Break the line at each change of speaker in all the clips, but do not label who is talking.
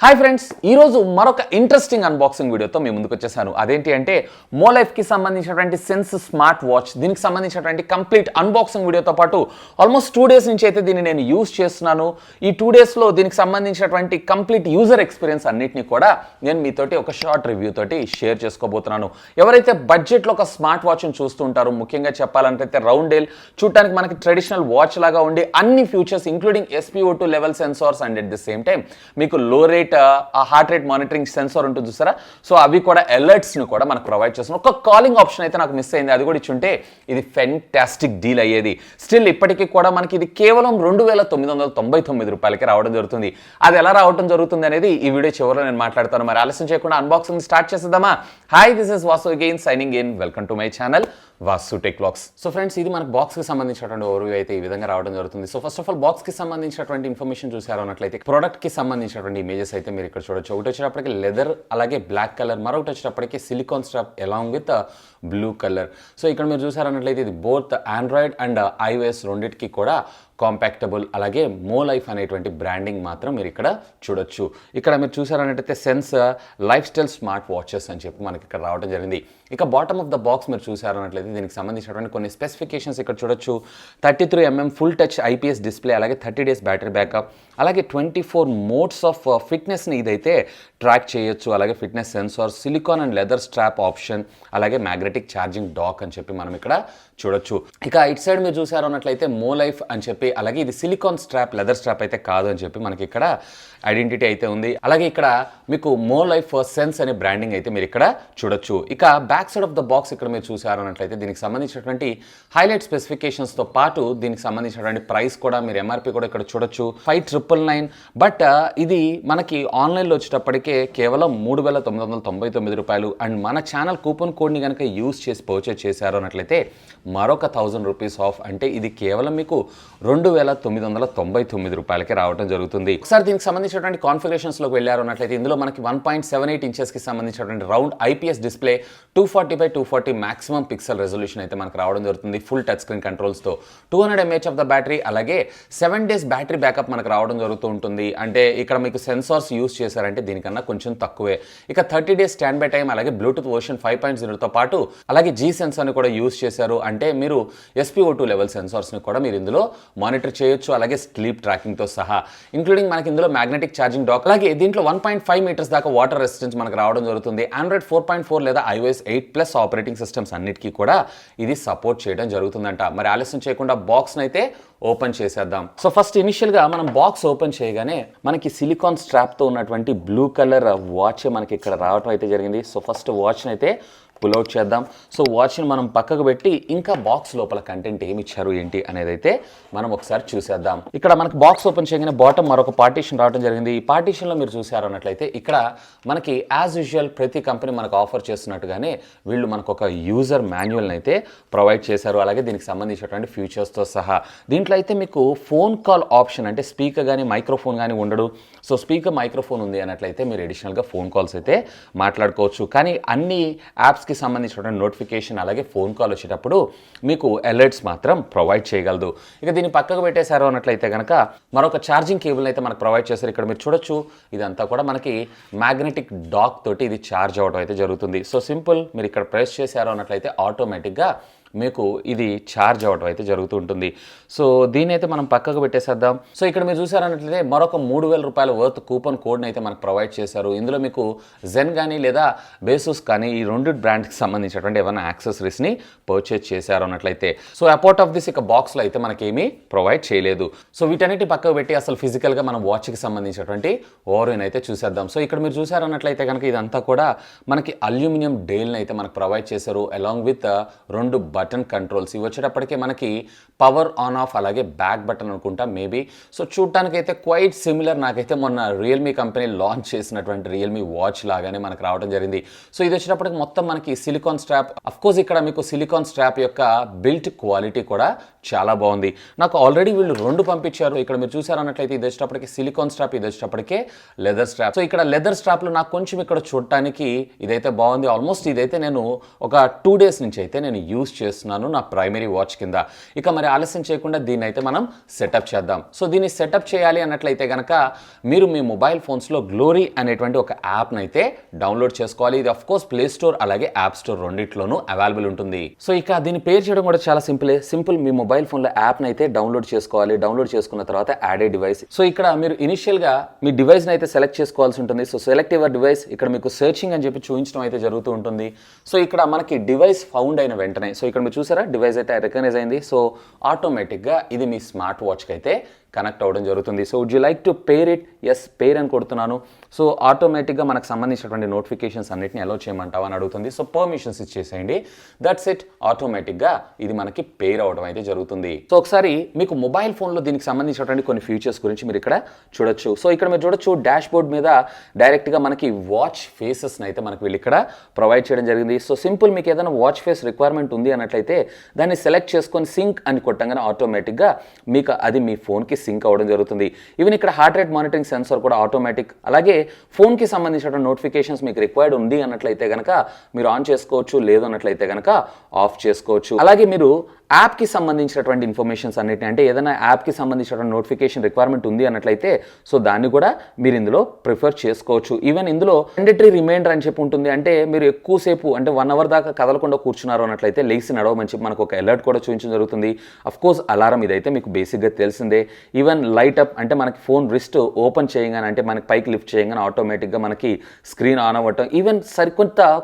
Hi friends, ఈరోజు మరొక interesting unboxing వీడియోతో మీ ముందుకు వచ్చేసాను. అదేంటి అంటే మోలైఫ్కి సంబంధించినటువంటి సెన్స్ స్మార్ట్ వాచ్, దీనికి సంబంధించినటువంటి కంప్లీట్ అన్బాక్సింగ్ వీడియోతో పాటు ఆల్మోస్ట్ 2 days నుంచి అయితే దీన్ని నేను యూజ్ చేస్తున్నాను. ఈ 2 daysలో దీనికి సంబంధించినటువంటి కంప్లీట్ యూజర్ ఎక్స్పీరియన్స్ అన్నిటిని కూడా నేను మీతోటి ఒక షార్ట్ రివ్యూ తోటి షేర్ చేసుకోబోతున్నాను. ఎవరైతే బడ్జెట్లో ఒక స్మార్ట్ వాచ్ని చూస్తూ ఉంటారో, ముఖ్యంగా చెప్పాలంటే రౌండ్ డేల్ చూడటానికి మనకి ట్రెడిషనల్ వాచ్ లాగా ఉండి అన్ని features including SpO2 level sensors and at the same time మీకు లో rate heart rate monitoring sensor ఉంటుంది చూసారా, సో అవి కూడా అలర్ట్స్ని కూడా మనకు ప్రొవైడ్ చేస్తున్నాం. ఒక కాలింగ్ ఆప్షన్ అయితే నాకు మిస్ అయింది, అది కూడా ఇచ్చుంటే ఇది ఫెంటాస్టిక్ డీల్ అయ్యేది. స్టిల్ ఇప్పటికీ కూడా మనకి ఇది కేవలం 2,999 రూపాయలకి రావడం జరుగుతుంది. అది ఎలా రావడం జరుగుతుంది అనేది ఈ వీడియో చివరిలో నేను మాట్లాడతాను. మరి ఆలస్యం చేయకుండా అన్బాక్సింగ్ స్టార్ట్ చేసేద్దామా? Hi, this is Vasu again signing in. Welcome to my channel VaasuTechVlogs. So friends, ఇది మనకు బాక్స్కి సంబంధించినటువంటి ఓవర్వ్యూ అయితే ఈ విధంగా రావడం జరుగుతుంది. సో ఫస్ట్ ఆఫ్ ఆల్ బాక్స్కి సంబంధించినటువంటి ఇన్ఫర్మేషన్ చూసారు అన్నట్లయితే ప్రోడక్ట్కి సంబంధించినటువంటి ఇమేజెస్ అయితే మీరు ఇక్కడ చూడొచ్చు. ఒకటి వచ్చేటప్పటికి లెదర్, అలాగే బ్లాక్ కలర్, మరొకటి వచ్చేటప్పటికి silicon strap along with blue colour. So ఇక్కడ మీరు చూసారన్నట్లయితే ఇది బోత్ ఆండ్రాయిడ్ అండ్ iOS రెండింటికి కూడా కాంపాక్టబుల్, అలాగే మోలైఫ్ అనేటువంటి బ్రాండింగ్ మాత్రం మీరు ఇక్కడ చూడొచ్చు. ఇక్కడ మీరు చూసారన్నట్టయితే sense life style smart watches అని చెప్పి మనకి ఇక్కడ రావడం జరిగింది. ఇక బాటమ్ ఆఫ్ ద బాక్స్ మీరు చూసారన్నట్లయితే దీనికి సంబంధించినటువంటి కొన్ని స్పెసిఫికేషన్స్ ఇక్కడ చూడొచ్చు. 33mm full touch IPS display, అలాగే 30 days బ్యాటరీ బ్యాకప్, అలాగే 24 మోడ్స్ ఆఫ్ ఫిట్నెస్ని ఇదైతే ట్రాక్ చేయొచ్చు, అలాగే fitness sensor, silicone and leather strap option, అలాగే మ్యాగ్నెటిక్ ఛార్జింగ్ డాక్ అని చెప్పి మనం ఇక్కడ చూడొచ్చు. ఇక ఇట్ సైడ్ మీరు చూసారు అన్నట్లయితే మోలైఫ్ అని చెప్పి, అలాగే ఇది సిలికాన్ స్ట్రాప్ లెదర్ స్ట్రాప్ అయితే కాదు అని చెప్పి మనకి ఇక్కడ ఐడెంటిటీ అయితే ఉంది. అలాగే ఇక్కడ మీకు మోలైఫ్ సెన్స్ అనే బ్రాండింగ్ అయితే మీరు ఇక్కడ చూడొచ్చు. ఇక back side of the box ఇక్కడ మీరు చూసారు అన్నట్లయితే దీనికి సంబంధించినటువంటి హైలైట్ స్పెసిఫికేషన్స్తో పాటు దీనికి సంబంధించినటువంటి ప్రైస్ కూడా మీరు MRP కూడా ఇక్కడ చూడొచ్చు, 5,999. బట్ ఇది మనకి ఆన్లైన్లో వచ్చేటప్పటికే కేవలం 3,999 రూపాయలు. అండ్ మన ఛానల్ కూపన్ కోడ్ని కనుక యూజ్ చేసి పర్చేజ్ చేశారు అన్నట్లయితే మరొక 1,000 రూపీస్ ఆఫ్, అంటే ఇది కేవలం మీకు 2,999 రూపాయలకి రావడం జరుగుతుంది. ఒకసారి దీనికి సంబంధించినటువంటి కాన్ఫిగరేషన్స్లోకి వెళ్ళారు అన్నట్లయితే ఇందులో మనకి 1.78 ఇంచెస్కి సంబంధించినటువంటి round IPS display, 240x240 maximum pixel resolution అయితే మనకు రావడం జరుగుతుంది ఫుల్ టచ్ స్క్రీన్ కంట్రోల్స్తో. 200 mAh ఆఫ్ ద బ్యాటరీ, అలాగే 7 days బ్యాటరీ బ్యాకప్ మనకు రావడం జరుగుతూ ఉంటుంది. అంటే ఇక్కడ మీకు సెన్సార్స్ యూజ్ చేశారంటే దీనికన్నా కొంచెం తక్కువే. ఇక 30 days స్టాండ్ బై టైం, అలాగే బ్లూటూత్ వర్షన్ 5.0తో పాటు అలాగే G సెన్సార్ని కూడా యూజ్ చేశారు. అంటే మీరు SpO2 లెవెల్ సెన్సార్స్ని కూడా మీరు ఇందులో మానిటర్ చేయొచ్చు, అలాగే స్లీప్ ట్రాకింగ్తో సహా. ఇంక్లూడింగ్ మనకి ఇందులో మ్యాగ్నెటిక్ ఛార్జింగ్ డాక్, అలాగే దీంట్లో 1.5 meters దాకా వాటర్ రెసిస్టెన్స్ మనకు రావడం జరుగుతుంది. Android 4.4 లేదా iOS 8+ ఆపరేటింగ్ సిస్టమ్స్ అన్నిటికీ కూడా ఇది సపోర్ట్ చేయడం జరుగుతుందంట. మరి ఆలస్యం చేయకుండా బాక్స్ని అయితే ఓపెన్ చేసేద్దాం. సో ఫస్ట్ ఇనిషియల్గా మనం బాక్స్ ఓపెన్ చేయగానే మనకి సిలికాన్ స్ట్రాప్తో ఉన్నటువంటి బ్లూ కలర్ వాచ్ మనకి ఇక్కడ రావడం అయితే జరిగింది. సో ఫస్ట్ వాచ్ని అయితే పుల్అవుట్ చేద్దాం. సో వాచ్ని మనం పక్కకు పెట్టి ఇంకా బాక్స్ లోపల కంటెంట్ ఏమి ఇచ్చారు ఏంటి అనేది అయితే మనం ఒకసారి చూసేద్దాం. ఇక్కడ మనకి బాక్స్ ఓపెన్ చేయగానే బాటమ్ మరొక పార్టీషన్ రావడం జరిగింది. ఈ పార్టీషన్లో మీరు చూసారు అన్నట్లయితే ఇక్కడ మనకి యాజ్ యూజువల్ ప్రతి కంపెనీ మనకు ఆఫర్ చేస్తున్నట్టుగానే వీళ్ళు మనకు ఒక యూజర్ మాన్యువల్ని అయితే ప్రొవైడ్ చేశారు, అలాగే దీనికి సంబంధించినటువంటి ఫీచర్స్తో సహా. దీంట్లో అయితే మీకు ఫోన్ కాల్ ఆప్షన్, అంటే స్పీకర్ కానీ మైక్రోఫోన్ కానీ ఉండడు. సో స్పీకర్ మైక్రోఫోన్ ఉంది అన్నట్లయితే మీరు అడిషనల్గా ఫోన్ కాల్స్ అయితే మాట్లాడుకోవచ్చు. కానీ అన్ని యాప్స్కి సంబంధించినటువంటి నోటిఫికేషన్, అలాగే ఫోన్ కాల్ వచ్చేటప్పుడు మీకు అలర్ట్స్ మాత్రం ప్రొవైడ్ చేయగలదు. ఇక దీన్ని పక్కకు పెట్టేశారు అన్నట్లయితే కనుక మరొక ఛార్జింగ్ కేబుల్ అయితే మనకు ప్రొవైడ్ చేశారు. ఇక్కడ మీరు చూడొచ్చు, ఇదంతా కూడా మనకి మ్యాగ్నెటిక్ డాక్ తోటి ఇది ఛార్జ్ అవ్వడం అయితే జరుగుతుంది. సో సింపుల్, మీరు ఇక్కడ ప్రెస్ చేశారు అన్నట్లయితే ఆటోమేటిక్గా మీకు ఇది ఛార్జ్ అవ్వడం అయితే జరుగుతూ ఉంటుంది. సో దీని అయితే మనం పక్కకు పెట్టేసేద్దాం. సో ఇక్కడ మీరు చూసారన్నట్లయితే మరొక 3,000 రూపాయల వర్త్ కూపన్ కోడ్ని అయితే మనకు ప్రొవైడ్ చేశారు. ఇందులో మీకు జెన్ కానీ లేదా బేసూస్ కానీ ఈ రెండు బ్రాండ్కి సంబంధించినటువంటి ఏమైనా యాక్సెసరీస్ని పర్చేజ్ చేశారు అన్నట్లయితే. సో అపార్ట్ ఆఫ్ దిస్ ఇక బాక్స్లో అయితే మనకేమీ ప్రొవైడ్ చేయలేదు. సో వీటన్నిటి పక్కకు పెట్టి అసలు ఫిజికల్గా మనం వాచ్కి సంబంధించినటువంటి ఓవర్వ్యూని అయితే చూసేద్దాం. సో ఇక్కడ మీరు చూసారన్నట్లయితే కనుక ఇదంతా కూడా మనకి అల్యూమినియం డేల్ని అయితే మనకు ప్రొవైడ్ చేశారు, అలాంగ్ విత్ 2 బటన్ కంట్రోల్స్. ఇవి వచ్చేటప్పటికే మనకి పవర్ ఆన్ ఆఫ్, అలాగే బ్యాక్ బటన్ అనుకుంటా మేబీ. సో చూడటానికి అయితే క్వైట్ సిమిలర్, నాకైతే మొన్న రియల్మీ కంపెనీ లాంచ్ చేసినటువంటి రియల్మీ వాచ్ లాగానే మనకు రావడం జరిగింది. సో ఇది వచ్చేటప్పటికి మొత్తం మనకి సిలికాన్ స్ట్రాప్. అఫ్కోర్స్ ఇక్కడ మీకు సిలికాన్ స్ట్రాప్ యొక్క బిల్ట్ క్వాలిటీ కూడా చాలా బాగుంది. నాకు ఆల్రెడీ వీళ్ళు 2 పంపించారు. ఇక్కడ మీరు చూసారన్నట్లయితే ఇది వచ్చేటప్పటికి సిలికాన్ స్ట్రాప్, ఇది వచ్చేటప్పటికే లెదర్ స్ట్రాప్. సో ఇక్కడ లెదర్ స్ట్రాప్లో నాకు కొంచెం ఇక్కడ చూడటానికి ఇదైతే బాగుంది. ఆల్మోస్ట్ ఇదైతే నేను ఒక 2 days నుంచి అయితే నేను యూజ్ చేస్తున్నాను నా ప్రైమరీ వాచ్ కింద. ఇక మరి ఆలస్యం చేయకుండా దీన్ని అయితే మనం సెటప్ చేద్దాం. సో దీన్ని సెటప్ చేయాలి అన్నట్లయితే కనుక మీరు మీ మొబైల్ ఫోన్స్లో గ్లోరీ అనేటువంటి ఒక యాప్ని అయితే డౌన్లోడ్ చేసుకోవాలి. ఇది ఆఫ్ కోర్స్ ప్లే స్టోర్ అలాగే యాప్ స్టోర్ రెండిట్లోనూ అవైలబుల్ ఉంటుంది. సో ఇక దీని పేరు చేయడం కూడా చాలా సింపుల్. మీ మొబైల్ ఫోన్లో యాప్ని అయితే డౌన్లోడ్ చేసుకోవాలి. డౌన్లోడ్ చేసుకున్న తర్వాత యాడ్ ఏ డివైస్. సో ఇక్కడ మీరు ఇనిషియల్గా మీ డివైస్ని అయితే సెలెక్ట్ చేసుకోవాల్సి ఉంటుంది. సో సెలెక్ట్ యువర్ డివైస్, ఇక్కడ మీకు సెర్చింగ్ అని చెప్పి చూపించడం అయితే జరుగుతూ ఉంటుంది. సో ఇక్కడ మనకి డివైస్ ఫౌండ్ అయిన వెంటనే సో ఇక్కడ మీరు చూసారా డివైస్ అయితే రికగ్నైజ్ అయింది. సో ఆటోమేటిక్గా ఇది మీ స్మార్ట్ వాచ్కి అయితే కనెక్ట్ అవ్వడం జరుగుతుంది. So would you like to pair it? Yes, pair అని కొడుతున్నాను. సో ఆటోమేటిక్గా మనకు సంబంధించినటువంటి నోటిఫికేషన్స్ అన్నిటిని ఎలా చేయమంటావు అని అడుగుతుంది. సో పర్మిషన్స్ ఇచ్చేసేయండి. That's it. ఆటోమేటిక్గా ఇది మనకి పేర్ అవ్వడం అయితే జరుగుతుంది. సో ఒకసారి మీకు మొబైల్ ఫోన్లో దీనికి సంబంధించినటువంటి కొన్ని ఫీచర్స్ గురించి మీరు ఇక్కడ చూడొచ్చు. సో ఇక్కడ మీరు చూడొచ్చు డాష్ బోర్డ్ మీద డైరెక్ట్గా మనకి వాచ్ ఫేసెస్ని అయితే మనకి వీళ్ళు ఇక్కడ ప్రొవైడ్ చేయడం జరిగింది. సో సింపుల్, మీకు ఏదైనా వాచ్ ఫేస్ రిక్వైర్మెంట్ ఉంది అన్నట్లయితే దాన్ని సెలెక్ట్ చేసుకొని సింక్ అని కొట్టంగానే ఆటోమేటిక్గా మీకు అది మీ ఫోన్కి సింక్ అవ్వడం జరుగుతుంది. ఈవెన్ ఇక్కడ హార్ట్ రేట్ మానిటరింగ్ సెన్సార్ కూడా ఆటోమేటిక్. అలాగే ఫోన్కి సంబంధించిన నోటిఫికేషన్స్ మీకు రిక్వైర్డ్ ఉంది అన్నట్లయితే కనుక మీరు ఆన్ చేసుకోవచ్చు, లేదు అన్నట్లయితే కనుక ఆఫ్ చేసుకోవచ్చు. అలాగే మీరు యాప్కి సంబంధించినటువంటి ఇన్ఫర్మేషన్స్ అన్నిటిని, అంటే ఏదైనా యాప్కి సంబంధించినటువంటి నోటిఫికేషన్ రిక్వైర్మెంట్ ఉంది అన్నట్లయితే సో దాన్ని కూడా మీరు ఇందులో ప్రిఫర్ చేసుకోవచ్చు. ఈవెన్ ఇందులో మ్యాండేటరీ రిమైండర్ అని చెప్పి ఉంటుంది. అంటే మీరు ఎక్కువసేపు అంటే 1 అవర్ దాకా కదలకుండా కూర్చున్నారు అన్నట్లయితే లేచి నడవమని చెప్పి మనకు ఒక అలర్ట్ కూడా చూపించడం జరుగుతుంది. అఫ్ కోర్స్ అలారం ఇదైతే మీకు బేసిక్గా తెలిసిందే. ఈవెన్ లైట్ అప్ అంటే మనకి ఫోన్ రిస్ట్ ఓపెన్ చేయగానే అంటే మనకి పైకి లిఫ్ట్ చేయగానే ఆటోమేటిక్గా మనకి స్క్రీన్ ఆన్ అవ్వటం. ఈవెన్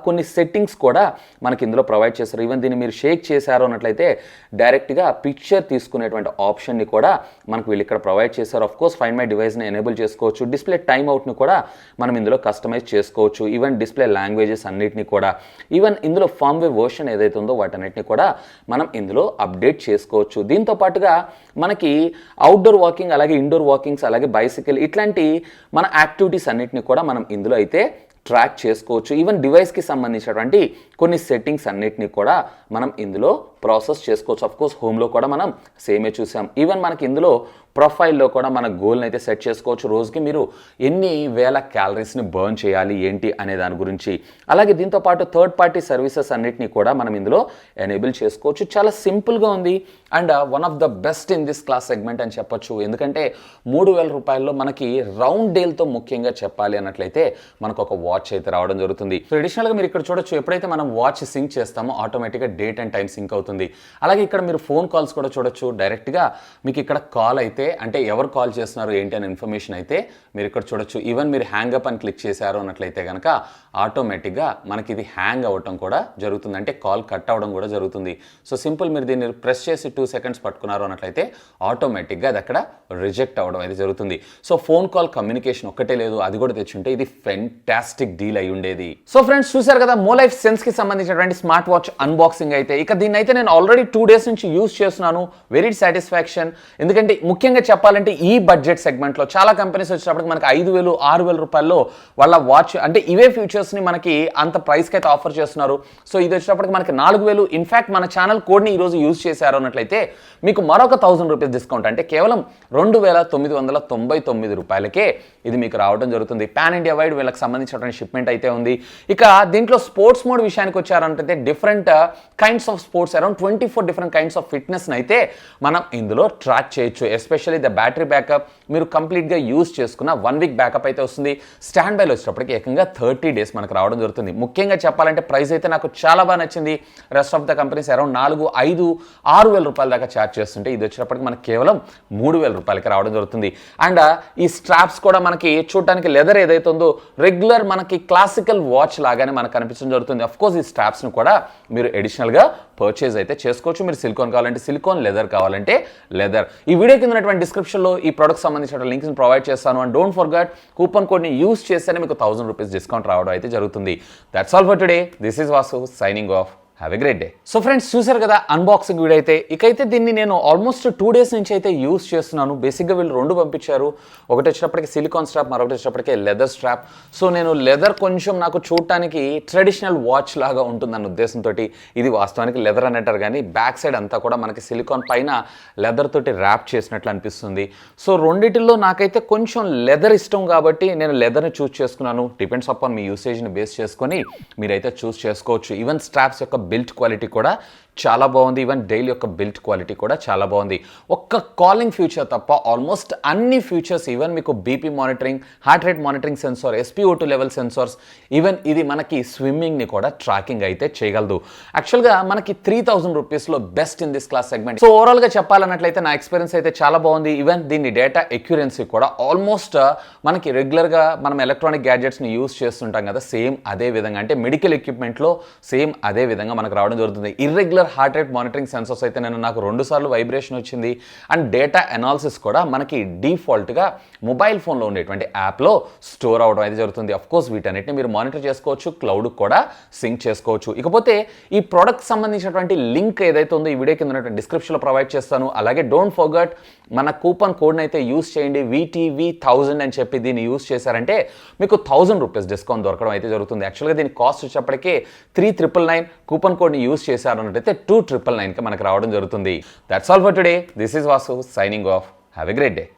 కొన్ని సెట్టింగ్స్ కూడా మనకి ఇందులో ప్రొవైడ్ చేస్తారు. ఈవెన్ దీన్ని మీరు షేక్ చేశారు అన్నట్లయితే డైరెక్ట్గా పిక్చర్ తీసుకునేటువంటి ఆప్షన్ని కూడా మనకు వీళ్ళు ఇక్కడ ప్రొవైడ్ చేశారు. ఆఫ్ కోర్స్ ఫైండ్ మై డివైస్ని ఎనేబుల్ చేసుకోవచ్చు. డిస్ప్లే టైమ్ అవుట్ని కూడా మనం ఇందులో కస్టమైజ్ చేసుకోవచ్చు. ఈవెన్ డిస్ప్లే లాంగ్వేజెస్ అన్నిటిని కూడా, ఈవెన్ ఇందులో ఫార్మ్వేర్ వర్షన్ ఏదైతే ఉందో వాటన్నిటిని కూడా మనం ఇందులో అప్డేట్ చేసుకోవచ్చు. దీంతో పాటుగా మనకి అవుట్డోర్ వాకింగ్, అలాగే ఇండోర్ వాకింగ్స్, అలాగే బైసికల్, ఇట్లాంటి మన యాక్టివిటీస్ అన్నిటిని కూడా మనం ఇందులో అయితే ట్రాక్ చేసుకోవచ్చు. ఈవెన్ డివైస్కి సంబంధించినటువంటి కొన్ని సెట్టింగ్స్ అన్నిటిని కూడా మనం ఇందులో ప్రాసెస్ చేసుకోవచ్చు. అఫ్ కోర్స్ హోమ్లో కూడా మనం సేమే చూసాం. ఈవెన్ మనకి ఇందులో ప్రొఫైల్లో కూడా మన గోల్ని అయితే సెట్ చేసుకోవచ్చు. రోజుకి మీరు ఎన్ని వేల క్యాలరీస్ని బర్న్ చేయాలి ఏంటి అనే దాని గురించి. అలాగే దీంతోపాటు థర్డ్ పార్టీ సర్వీసెస్ అన్నిటిని కూడా మనం ఇందులో ఎనేబుల్ చేసుకోవచ్చు. చాలా సింపుల్గా ఉంది and one of the best in this class segment అని చెప్పొచ్చు. ఎందుకంటే 3,000 రూపాయల్లో మనకి రౌండ్ డేల్తో ముఖ్యంగా చెప్పాలి అన్నట్లయితే మనకు ఒక వాచ్ అయితే రావడం జరుగుతుంది. సో అడిషనల్గా మీరు ఇక్కడ చూడొచ్చు, ఎప్పుడైతే మనం వాచ్ సింక్ చేస్తామో ఆటోమేటిక్గా డేట్ అండ్ టైం సింక్ అవుతుంది. అలాగే ఇక్కడ మీరు ఫోన్ కాల్స్ కూడా చూడొచ్చు. డైరెక్ట్గా మీకు ఇక్కడ కాల్ అయితే అంటే ఎవరు కాల్ చేస్తున్నారు ఏంటి అనే ఇన్ఫర్మేషన్ అయితే మీరు ఇక్కడ చూడొచ్చు. ఈవెన్ మీరు హ్యాంగ్ అప్ అని క్లిక్ చేశారు అన్నట్లయితే కనుక ఆటోమేటిక్గా మనకి ఇది హ్యాంగ్ అవ్వటం కూడా జరుగుతుంది. అంటే కాల్ కట్ అవ్వడం కూడా జరుగుతుంది. సో సింపుల్, మీరు దీన్ని ప్రెస్ చేసి 2 సెకండ్స్ పట్టుకున్నారు అన్నట్లయితే ఆటోమేటిక్గా అది అక్కడ రిజెక్ట్ అవ్వడం అయితే జరుగుతుంది. సో ఫోన్ కాల్ కమ్యూనికేషన్ ఒక్కటే లేదు, అది కూడా తెచ్చుంటే ఇది ఫెంటాస్టిక్ డీల్ అయి ఉండేది. సో ఫ్రెండ్స్ చూసారు కదా మోలైఫ్ సెన్స్కి సంబంధించినటువంటి స్మార్ట్ వాచ్ అన్బాక్సింగ్ అయితే. ఇక దీన్ని అయితే నేను ఆల్రెడీ 2 డేస్ నుంచి యూజ్ చేస్తున్నాను. Very satisfaction. ఎందుకంటే ముఖ్యంగా చెప్పాలంటే ఈ బడ్జెట్ సెగ్మెంట్లో చాలా కంపెనీస్ వచ్చినప్పటికి మనకి 5,000, 6,000 రూపాయల్లో వాళ్ళ వాచ్ అంటే ఇవే ఫీచర్స్ని మనకి అంత ప్రైస్కి అయితే ఆఫర్ చేస్తున్నారు. సో ఇది వచ్చినప్పటికి మనకి 4,000. ఇన్ఫాక్ట్ మన ఛానల్ కోడ్ని ఈరోజు యూజ్ చేశారు అన్నట్లయితే మీకు మరొక 1,000 రూపీస్ డిస్కౌంట్, అంటే కేవలం 2,999 రూపాయలకే ఇది మీకు రావడం జరుగుతుంది. పాన్ ఇండియా వైడ్ వీళ్ళకి సంబంధించినటువంటి షిప్మెంట్ అయితే ఉంది. ఇక దీంట్లో స్పోర్ట్స్ మోడ్ విషయానికి వచ్చారంటే different kinds of sports, around 24 different kinds of ఫిట్నెస్ని అయితే మనం ఇందులో ట్రాక్ చేయొచ్చు. ఎస్పెషల్లీ ద బ్యాటరీ బ్యాకప్ మీరు కంప్లీట్గా యూజ్ చేసుకున్న 1 వీక్ బ్యాకప్ అయితే వస్తుంది. స్టాండ్ బైలో వచ్చేటప్పటికి ఏకంగా 30 డేస్ మనకు రావడం జరుగుతుంది. ముఖ్యంగా చెప్పాలంటే ప్రైస్ అయితే నాకు చాలా బాగా నచ్చింది. Rest of the companies around 4,000, 5,000, 6,000 రూపాయల దాకా ఛార్జ్ చేస్తుంటే ఇది వచ్చేటప్పటికి మనకి కేవలం 3,000 రూపాయలకి రావడం జరుగుతుంది. అండ్ ఈ స్ట్రాప్స్ కూడా మనకి చూడటానికి లెదర్ ఏదైతే ఉందో రెగ్యులర్ మనకి క్లాసికల్ వాచ్ లాగానే మనకు కనిపించడం జరుగుతుంది. అఫ్ కోర్స్ ఈ స్ట్రాప్స్ను కూడా మీరు అడిషనల్గా పర్చేజ్ అయితే చేసుకోవచ్చు. మీరు సిలికాన్ కావాలంటే సిలికాన్, లెదర్ కావాలంటే లెదర్. ఈ వీడియో కింద ఉన్నటువంటి డిస్క్రిప్షన్లో ఈ ప్రొడక్ట్ సంబంధించిన లింక్స్ని ప్రొవైడ్ చేస్తాను. అండ్ డోంట్ ఫర్గెట్ కూపన్ కోడ్ని యూజ్ చేస్తేనే మీకు 1,000 రూపీస్ డిస్కౌంట్ రావడం అయితే జరుగుతుంది. That's all for today. This is Vasu signing off. Have a great day. So friends చూసారు కదా అన్బాక్సింగ్ వీడియో అయితే. ఇకైతే దీన్ని నేను ఆల్మోస్ట్ 2 డేస్ నుంచి అయితే యూజ్ చేస్తున్నాను. బేసిక్గా వీళ్ళు 2 పంపించారు. ఒకటి వచ్చేటప్పటికి సిలికాన్ స్ట్రాప్, మరొకటి వచ్చేటప్పటికి లెదర్ స్ట్రాప్. సో నేను లెదర్ కొంచెం నాకు చూడటానికి ట్రెడిషనల్ వాచ్ లాగా ఉంటుందన్న ఉద్దేశంతో, ఇది వాస్తవానికి లెదర్ అని అంటారు కానీ బ్యాక్ సైడ్ అంతా కూడా మనకి సిలికాన్ పైన లెదర్ తోటి ర్యాప్ చేసినట్లు అనిపిస్తుంది. సో రెండిటిల్లో నాకైతే కొంచెం లెదర్ ఇష్టం కాబట్టి నేను లెదర్ని చూస్ చేసుకున్నాను. డిపెండ్స్ అపాన్ మీ యూసేజ్ని బేస్ చేసుకొని మీరైతే చూస్ చేసుకోవచ్చు. ఈవెన్ స్ట్రాప్స్ యొక్క బిల్ట్ క్వాలిటీ కూడా చాలా బాగుంది. ఈవెన్ డైలీ యొక్క బిల్ట్ క్వాలిటీ కూడా చాలా బాగుంది. ఒక్క కాలింగ్ ఫీచర్ తప్ప ఆల్మోస్ట్ అన్ని ఫీచర్స్, ఈవెన్ మీకు BP monitoring, heart rate monitoring sensor, SpO2 level sensors, even ఇది మనకి స్విమ్మింగ్ని కూడా ట్రాకింగ్ అయితే చేయగలదు. యాక్చువల్గా మనకి 3000 రూపీస్లో best in this class segment. So ఓవరాల్గా చెప్పాలన్నట్లయితే నా ఎక్స్పీరియన్స్ అయితే చాలా బాగుంది. ఈవెన్ దీని డేటా ఎక్యురెన్సీ కూడా ఆల్మోస్ట్ మనకి రెగ్యులర్గా మనం ఎలక్ట్రానిక్ గ్యాడ్జెట్స్ని యూస్ చేస్తుంటాం కదా, సేమ్ అదే విధంగా, అంటే మెడికల్ ఎక్విప్మెంట్లో సేమ్ అదే విధంగా మనకు రావడం జరుగుతుంది. Irregular heart rate monitoring sensors అయితే నాకు 2 సార్లు వైబ్రేషన్ వచ్చింది. అండ్ డేటా అనాలిసిస్ కూడా మనకి డిఫాల్ట్గా మొబైల్ ఫోన్లో ఉండేటువంటి యాప్లో స్టోర్ అవడం అయితే జరుగుతుంది. అఫ్ కోర్స్ వీటన్నిటిని మీరు మానిటర్ చేసుకోవచ్చు, క్లౌడ్ కూడా సింక్ చేసుకోవచ్చు. ఇకపోతే ఈ ప్రోడక్ట్ సంబంధించినటువంటి లింక్ ఏదైతే ఉందో ఈ వీడియో కింద ఉన్నటువంటి డిస్క్రిప్షన్లో ప్రొవైడ్ చేస్తాను. అలాగే డోంట్ ఫర్గట్ మన కూపన్ కోడ్ని అయితే యూస్ చేయండి. VTV1000 అని చెప్పి దీన్ని యూస్ చేశారంటే మీకు 1000 రూపీస్ డిస్కౌంట్ దొరకడం అయితే జరుగుతుంది. యాక్చువల్గా దీని కాస్ట్ వచ్చేప్పటికే 3999, కూపన్ కోడ్ని యూస్ చేశారన్నట్టయితే 2999కి మనకు రావడం జరుగుతుంది. That's all for today. This is Vasu signing off. Have a great day.